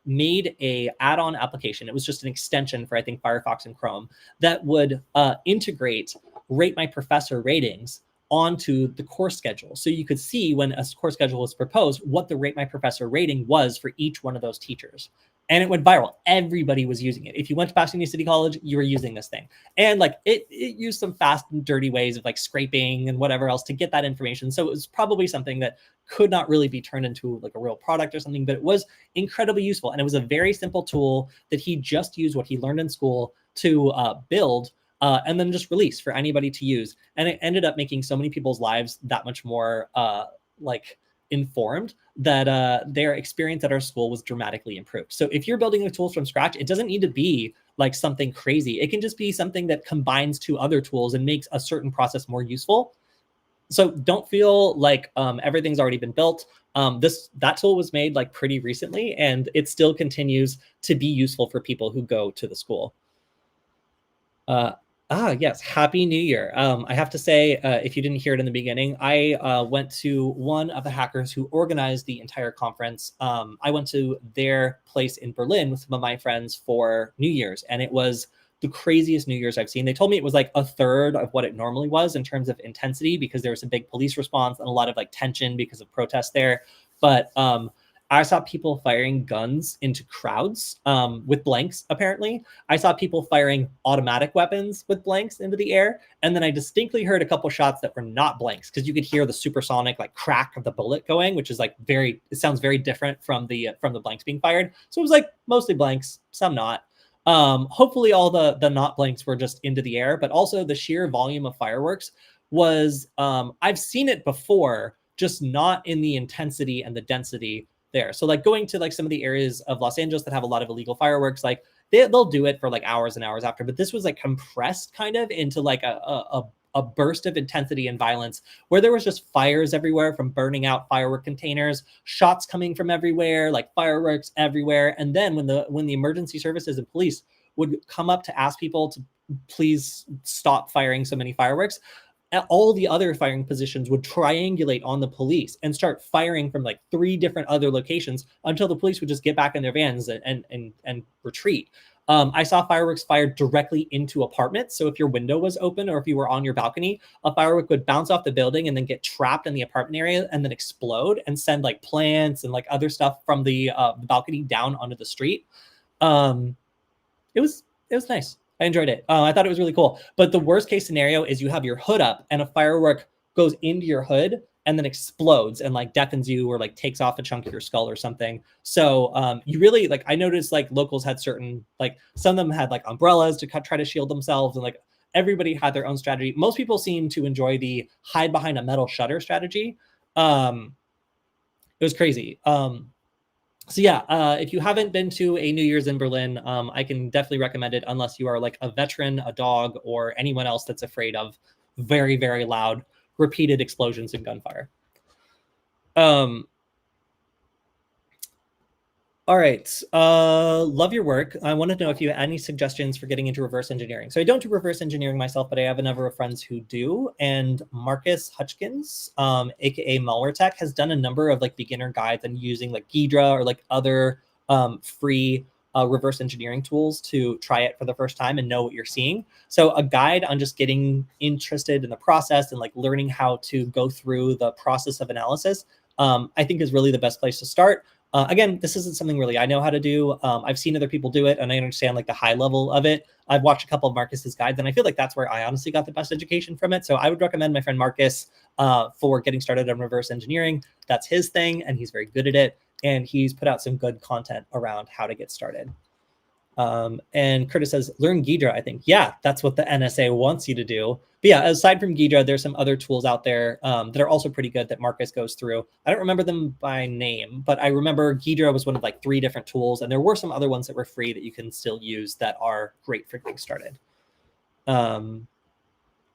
made a add-on application. It was just an extension for I think Firefox and Chrome that would integrate Rate My Professor ratings onto the course schedule. So you could see when a course schedule was proposed, what the Rate My Professor rating was for each one of those teachers. And it went viral. Everybody was using it. If you went to Pasadena City College, you were using this thing. And like it used some fast and dirty ways of like scraping and whatever else to get that information. So it was probably something that could not really be turned into like a real product or something, but it was incredibly useful. And it was a very simple tool that he just used what he learned in school to build and then just release for anybody to use. And it ended up making so many people's lives that much more like informed that their experience at our school was dramatically improved. So if you're building the tools from scratch, it doesn't need to be like something crazy. It can just be something that combines two other tools and makes a certain process more useful. So don't feel like everything's already been built. That tool was made like pretty recently, and it still continues to be useful for people who go to the school. Yes, Happy New Year. I have to say, if you didn't hear it in the beginning, I went to one of the hackers who organized the entire conference. I went to their place in Berlin with some of my friends for New Year's, and it was the craziest New Year's I've seen. They told me it was like a third of what it normally was in terms of intensity, because there was a big police response and a lot of like tension because of protests there. But I saw people firing guns into crowds with blanks, apparently. I saw people firing automatic weapons with blanks into the air. And then I distinctly heard a couple shots that were not blanks, because you could hear the supersonic like crack of the bullet going, which is like it sounds very different from the blanks being fired. So it was like mostly blanks, some not. Hopefully all the not blanks were just into the air, but also the sheer volume of fireworks was, I've seen it before, just not in the intensity and the density there. So like going to like some of the areas of Los Angeles that have a lot of illegal fireworks, like they'll do it for like hours and hours after, but this was like compressed kind of into like a burst of intensity and violence, where there was just fires everywhere from burning out firework containers, shots coming from everywhere, like fireworks everywhere. And then when the emergency services and police would come up to ask people to please stop firing so many fireworks, all the other firing positions would triangulate on the police and start firing from like 3 different other locations until the police would just get back in their vans and retreat. I saw fireworks fired directly into apartments. So if your window was open or if you were on your balcony, a firework would bounce off the building and then get trapped in the apartment area and then explode and send like plants and like other stuff from the balcony down onto the street. It was nice. I enjoyed it. I thought it was really cool. But the worst case scenario is you have your hood up and a firework goes into your hood and then explodes and like deafens you or like takes off a chunk of your skull or something. So you really like, I noticed like locals had certain, like some of them had like umbrellas to try to shield themselves, and like everybody had their own strategy. Most people seem to enjoy the hide behind a metal shutter strategy. It was crazy. So yeah, if you haven't been to a New Year's in Berlin, I can definitely recommend it, unless you are like a veteran, a dog, or anyone else that's afraid of very, very loud, repeated explosions and gunfire. All right. Love your work. I want to know if you have any suggestions for getting into reverse engineering. So I don't do reverse engineering myself, but I have a number of friends who do. And Marcus Hutchkins, aka Malware Tech, has done a number of like beginner guides on using like Ghidra or like other free reverse engineering tools to try it for the first time and know what you're seeing. So a guide on just getting interested in the process and like learning how to go through the process of analysis, I think is really the best place to start. Again, this isn't something really I know how to do. I've seen other people do it, and I understand like the high level of it. I've watched a couple of Marcus's guides, and I feel like that's where I honestly got the best education from it. So I would recommend my friend Marcus for getting started on reverse engineering. That's his thing, and he's very good at it. And he's put out some good content around how to get started. And Curtis says, learn Ghidra, I think. Yeah, that's what the NSA wants you to do. But yeah, aside from Ghidra, there's some other tools out there that are also pretty good that Marcus goes through. I don't remember them by name, but I remember Ghidra was one of like 3 different tools. And there were some other ones that were free that you can still use that are great for getting started.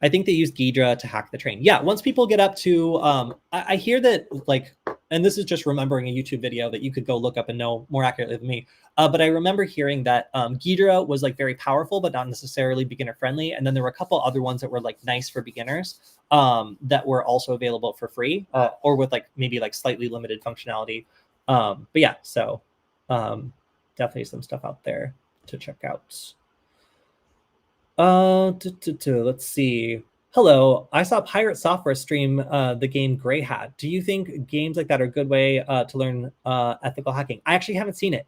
I think they use Ghidra to hack the train. Yeah, once people get up to, I hear that like, and this is just remembering a YouTube video that you could go look up and know more accurately than me. But I remember hearing that Ghidra was like very powerful, but not necessarily beginner friendly. And then there were a couple other ones that were like nice for beginners that were also available for free or with like maybe like slightly limited functionality. But yeah, so definitely some stuff out there to check out. Let's see. Hello, I saw Pirate Software stream the game Grey Hat. Do you think games like that are a good way to learn ethical hacking? I actually haven't seen it,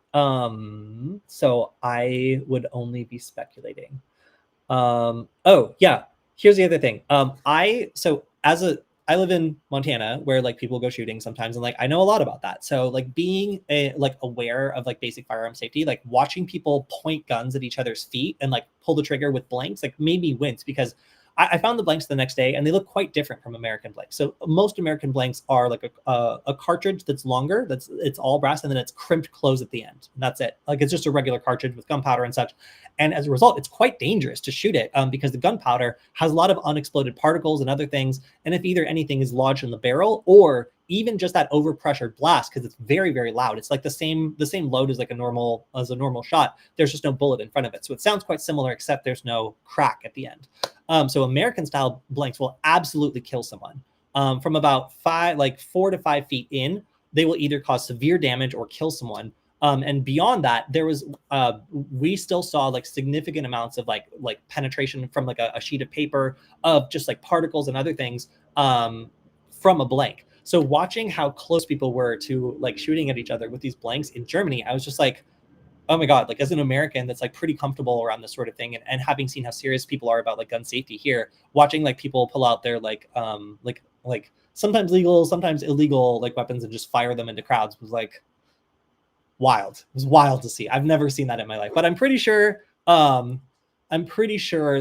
so I would only be speculating. Oh yeah, here's the other thing. I live in Montana where like people go shooting sometimes, and like I know a lot about that. So like being like aware of like basic firearm safety, like watching people point guns at each other's feet and like pull the trigger with blanks, like made me wince because I found the blanks the next day and they look quite different from American blanks. So most American blanks are like a cartridge that's longer, it's all brass, and then it's crimped close at the end. And that's it. Like it's just a regular cartridge with gunpowder and such. And as a result, it's quite dangerous to shoot it because the gunpowder has a lot of unexploded particles and other things. And if either anything is lodged in the barrel or even just that overpressured blast, because it's very, very loud. It's like the same load as like a normal shot. There's just no bullet in front of it. So it sounds quite similar, except there's no crack at the end. So American style blanks will absolutely kill someone. From about 4 to 5 feet in, they will either cause severe damage or kill someone. And beyond that, there was we still saw like significant amounts of like penetration from like a sheet of paper of just like particles and other things from a blank. So watching how close people were to like shooting at each other with these blanks in Germany, I was just like, oh my God, like as an American that's like pretty comfortable around this sort of thing, and having seen how serious people are about like gun safety here, watching like people pull out their like sometimes legal, sometimes illegal like weapons and just fire them into crowds was like wild. It was wild to see. I've never seen that in my life, but I'm pretty sure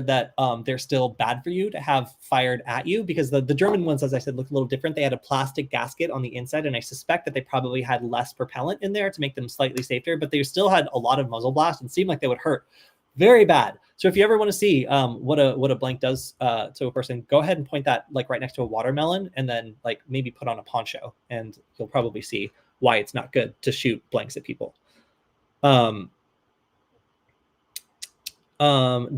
that they're still bad for you to have fired at you, because the German ones, as I said, look a little different. They had a plastic gasket on the inside, and I suspect that they probably had less propellant in there to make them slightly safer, but they still had a lot of muzzle blast and seemed like they would hurt very bad. So if you ever want to see what a blank does to a person, go ahead and point that like right next to a watermelon, and then like maybe put on a poncho, and you'll probably see why it's not good to shoot blanks at people.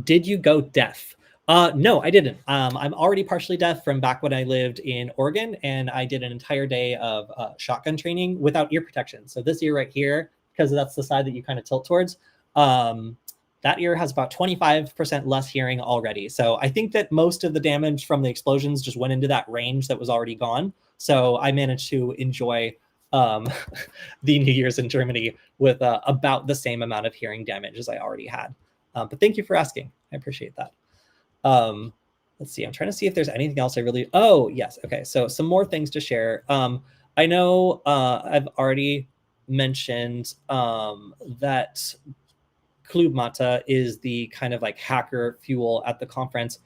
Did you go deaf? No, I didn't. I'm already partially deaf from back when I lived in Oregon, and I did an entire day of shotgun training without ear protection. So this ear right here, because that's the side that you kind of tilt towards, that ear has about 25% less hearing already. So I think that most of the damage from the explosions just went into that range that was already gone. So I managed to enjoy the New Year's in Germany with about the same amount of hearing damage as I already had. But thank you for asking. I appreciate that. let's see. I'm trying to see if there's anything else I really. Oh, yes. Okay. So some more things to share. I know I've already mentioned that Club Mata is the kind of like hacker fuel at the conference.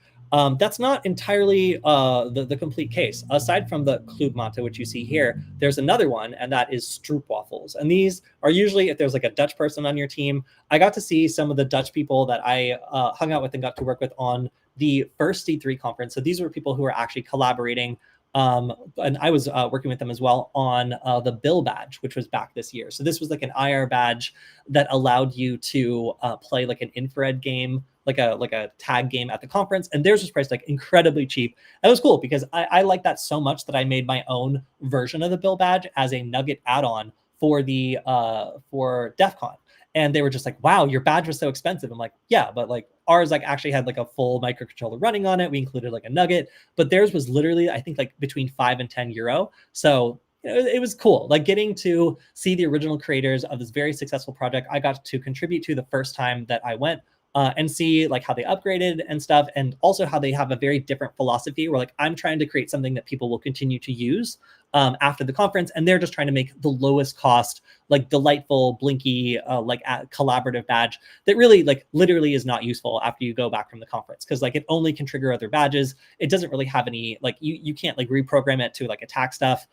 That's not entirely the complete case. Aside from the Club Mata, which you see here, there's another one, and that is Stroop Waffles. And these are usually, if there's like a Dutch person on your team, I got to see some of the Dutch people that I hung out with and got to work with on the first C3 conference. So these were people who were actually collaborating, and I was working with them as well on the Bill badge, which was back this year. So this was like an IR badge that allowed you to play like an infrared game, like a tag game at the conference. And theirs was priced like incredibly cheap. That was cool because I like that so much that I made my own version of the Bill badge as a Nugget add-on for the for DEF CON. And they were just like, wow, your badge was so expensive. I'm like, yeah, but like ours like actually had like a full microcontroller running on it. We included like a Nugget, but theirs was literally, I think, like between 5 and 10 euro. So it was cool, like getting to see the original creators of this very successful project. I got to contribute to the first time that I went and see like how they upgraded and stuff, and also how they have a very different philosophy where like I'm trying to create something that people will continue to use after the conference, and they're just trying to make the lowest cost, like delightful, blinky, collaborative badge that really like literally is not useful after you go back from the conference, because like it only can trigger other badges. It doesn't really have any like you can't like reprogram it to like attack stuff.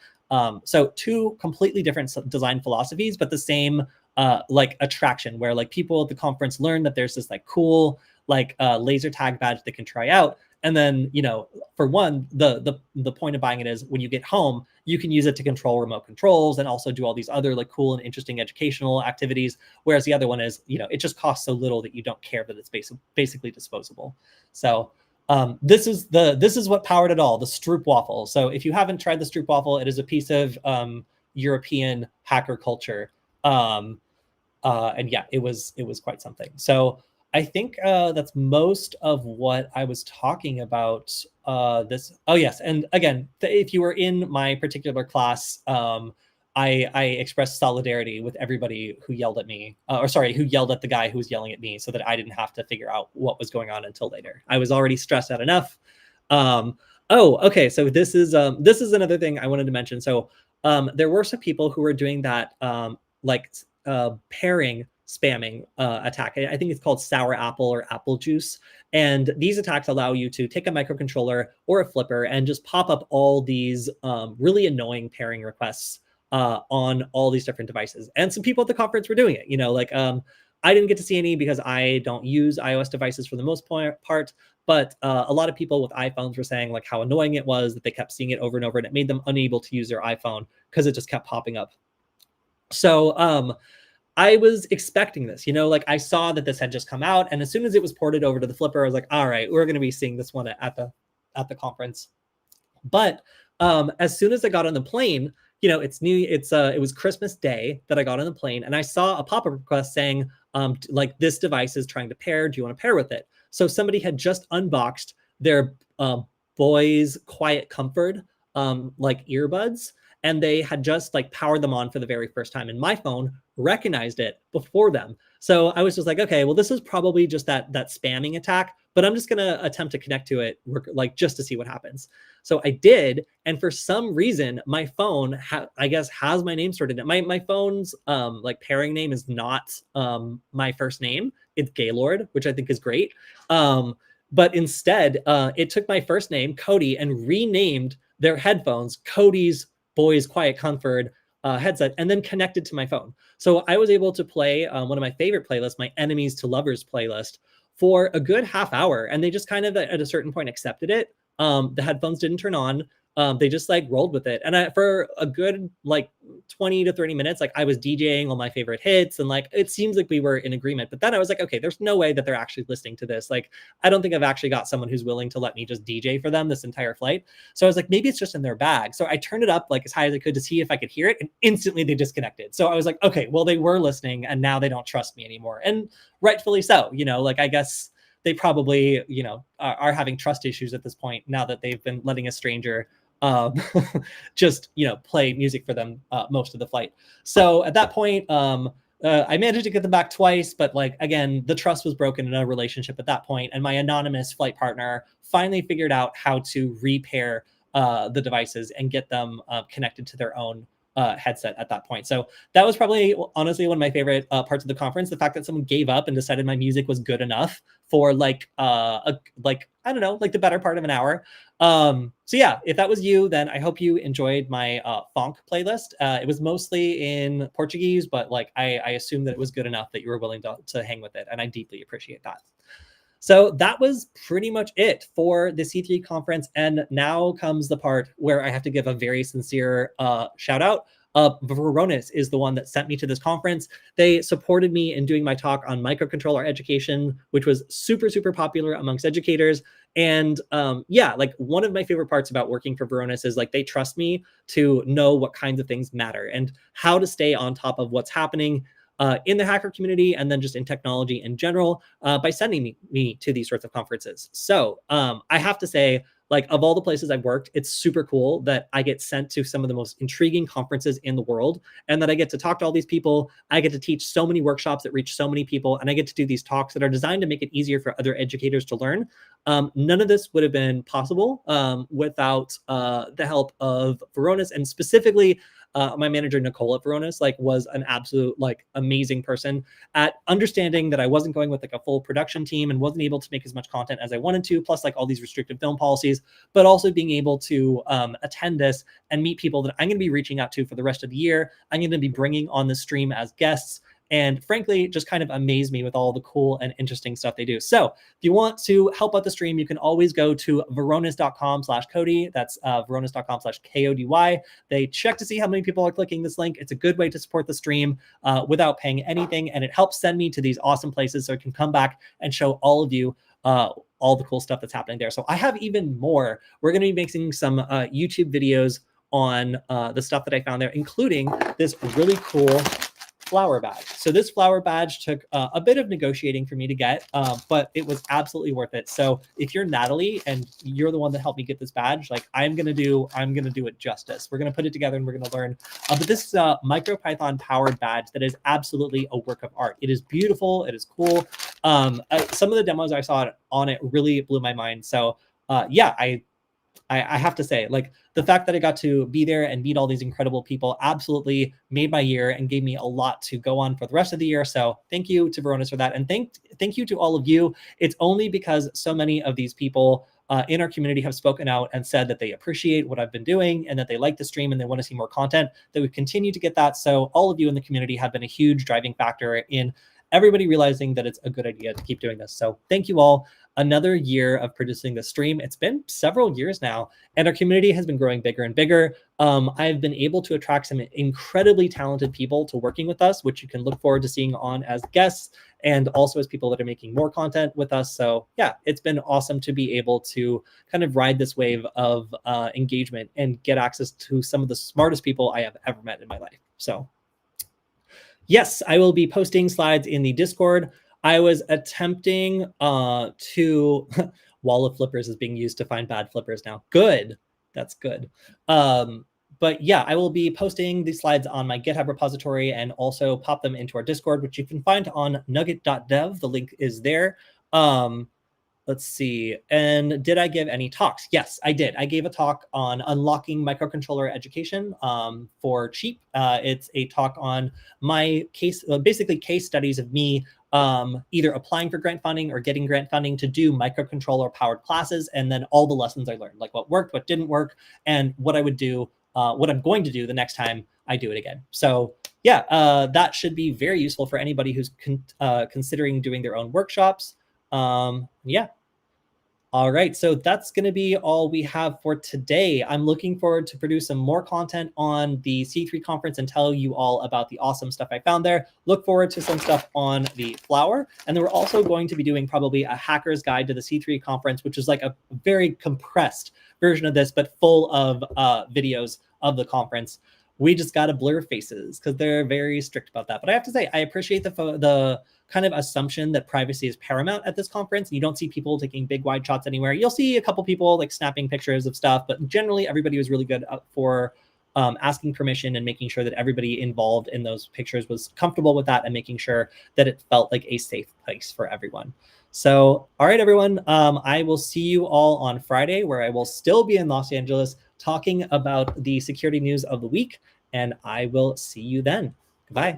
So two completely different design philosophies, but the same like attraction, where like people at the conference learn that there's this like cool like laser tag badge they can try out. And then, you know, for one, the point of buying it is when you get home, you can use it to control remote controls and also do all these other like cool and interesting educational activities. Whereas the other one is, you know, it just costs so little that you don't care that it's basically disposable. So this is what powered it all, the Stroop Waffle. So if you haven't tried the Stroop Waffle, it is a piece of European hacker culture. And yeah, it was quite something. So I think that's most of what I was talking about this. Oh yes, and again, if you were in my particular class, I expressed solidarity with everybody who yelled at me, who yelled at the guy who was yelling at me, so that I didn't have to figure out what was going on until later. I was already stressed out enough. Oh, okay. So this is another thing I wanted to mention. So there were some people who were doing that pairing spamming attack. I think it's called sour apple or apple juice. And these attacks allow you to take a microcontroller or a flipper and just pop up all these really annoying pairing requests on all these different devices. And some people at the conference were doing it, you know, like I didn't get to see any because I don't use iOS devices for the most part, but a lot of people with iPhones were saying like how annoying it was that they kept seeing it over and over, and it made them unable to use their iPhone because it just kept popping up. So I was expecting this, you know, like I saw that this had just come out, and as soon as it was ported over to the flipper, I was like, all right, we're going to be seeing this one at the conference. But as soon as I got on the plane, you know, it was Christmas Day that I got on the plane, and I saw a pop-up request saying, like, this device is trying to pair. Do you want to pair with it? So somebody had just unboxed their Boys Quiet Comfort like earbuds, and they had just like powered them on for the very first time, and my phone recognized it before them. So I was just like, okay, well, this is probably just that spamming attack, but I'm just gonna attempt to connect to it, like just to see what happens. So I did, and for some reason, my phone I guess has my name stored in it. My phone's like pairing name is not my first name. It's Gaylord, which I think is great. But instead, it took my first name, Kody, and renamed their headphones Kody's Boys Quiet Comfort headset, and then connected to my phone. So I was able to play one of my favorite playlists, my Enemies to Lovers playlist, for a good half hour. And they just kind of at a certain point accepted it. The headphones didn't turn on. They just like rolled with it. And for a good like 20 to 30 minutes, like I was DJing all my favorite hits, and like it seems like we were in agreement. But then I was like, okay, there's no way that they're actually listening to this. Like, I don't think I've actually got someone who's willing to let me just DJ for them this entire flight. So I was like, maybe it's just in their bag. So I turned it up like as high as I could to see if I could hear it, and instantly they disconnected. So I was like, okay, well, they were listening, and now they don't trust me anymore. And rightfully so, you know, like I guess they probably, you know, are having trust issues at this point now that they've been letting a stranger just, you know, play music for them most of the flight. So at that point, I managed to get them back twice, but like, again, the trust was broken in a relationship at that point, and my anonymous flight partner finally figured out how to repair the devices and get them connected to their own headset at that point. So that was probably honestly one of my favorite parts of the conference. The fact that someone gave up and decided my music was good enough for like I don't know, like the better part of an hour. So yeah, if that was you, then I hope you enjoyed my funk playlist. It was mostly in Portuguese, but like I assume that it was good enough that you were willing to hang with it, and I deeply appreciate that. So that was pretty much it for the C3 conference. And now comes the part where I have to give a very sincere shout out. Varonis is the one that sent me to this conference. They supported me in doing my talk on microcontroller education, which was super, super popular amongst educators. And yeah, like one of my favorite parts about working for Varonis is like they trust me to know what kinds of things matter and how to stay on top of what's happening in the hacker community and then just in technology in general by sending me to these sorts of conferences. So I have to say, like of all the places I've worked, it's super cool that I get sent to some of the most intriguing conferences in the world and that I get to talk to all these people. I get to teach so many workshops that reach so many people, and I get to do these talks that are designed to make it easier for other educators to learn. None of this would have been possible without the help of Varonis, and specifically my manager Nicole at Varonis like was an absolute like amazing person at understanding that I wasn't going with like a full production team and wasn't able to make as much content as I wanted to, plus like all these restrictive film policies, but also being able to attend this and meet people that I'm going to be reaching out to for the rest of the year. I'm going to be bringing on the stream as guests, and frankly, just kind of amaze me with all the cool and interesting stuff they do. So if you want to help out the stream, you can always go to varonis.com/Kody. That's varonis.com/KODY. They check to see how many people are clicking this link. It's a good way to support the stream without paying anything. And it helps send me to these awesome places so I can come back and show all of you all the cool stuff that's happening there. So I have even more. We're going to be making some YouTube videos on the stuff that I found there, including this really cool flower badge. So this flower badge took a bit of negotiating for me to get, but it was absolutely worth it. So if you're Natalie and you're the one that helped me get this badge, like I'm gonna do it justice. We're gonna put it together and we're gonna learn. But this is a MicroPython powered badge that is absolutely a work of art. It is beautiful. It is cool. Some of the demos I saw on it really blew my mind. So yeah, I have to say, like the fact that I got to be there and meet all these incredible people absolutely made my year and gave me a lot to go on for the rest of the year. So thank you to Varonis for that. And thank you to all of you. It's only because so many of these people in our community have spoken out and said that they appreciate what I've been doing and that they like the stream and they want to see more content that we continue to get that. So all of you in the community have been a huge driving factor in everybody realizing that it's a good idea to keep doing this. So thank you all. Another year of producing the stream. It's been several years now, and our community has been growing bigger and bigger. I've been able to attract some incredibly talented people to working with us, which you can look forward to seeing on as guests and also as people that are making more content with us. So yeah, it's been awesome to be able to kind of ride this wave of engagement and get access to some of the smartest people I have ever met in my life. So yes, I will be posting slides in the Discord. I was attempting to wall of flippers is being used to find bad flippers now. Good. That's good. But yeah, I will be posting these slides on my GitHub repository and also pop them into our Discord, which you can find on nugget.dev. The link is there. Let's see. And did I give any talks? Yes, I did. I gave a talk on unlocking microcontroller education for cheap. It's a talk on my case, basically case studies of me either applying for grant funding or getting grant funding to do microcontroller powered classes, and then all the lessons I learned, like what worked, what didn't work, and what I would do, what I'm going to do the next time I do it again. So yeah, that should be very useful for anybody who's considering doing their own workshops. Yeah. All right, so that's going to be all we have for today. I'm looking forward to produce some more content on the C3 conference and tell you all about the awesome stuff I found there. Look forward to some stuff on the flower. And then we're also going to be doing probably a hacker's guide to the C3 conference, which is like a very compressed version of this, but full of videos of the conference. We just got to blur faces because they're very strict about that. But I have to say, I appreciate the kind of assumption that privacy is paramount at this conference. You don't see people taking big wide shots anywhere. You'll see a couple people like snapping pictures of stuff, but generally everybody was really good for asking permission and making sure that everybody involved in those pictures was comfortable with that and making sure that it felt like a safe place for everyone. So, all right, everyone, I will see you all on Friday, where I will still be in Los Angeles talking about the security news of the week, and I will see you then. Goodbye.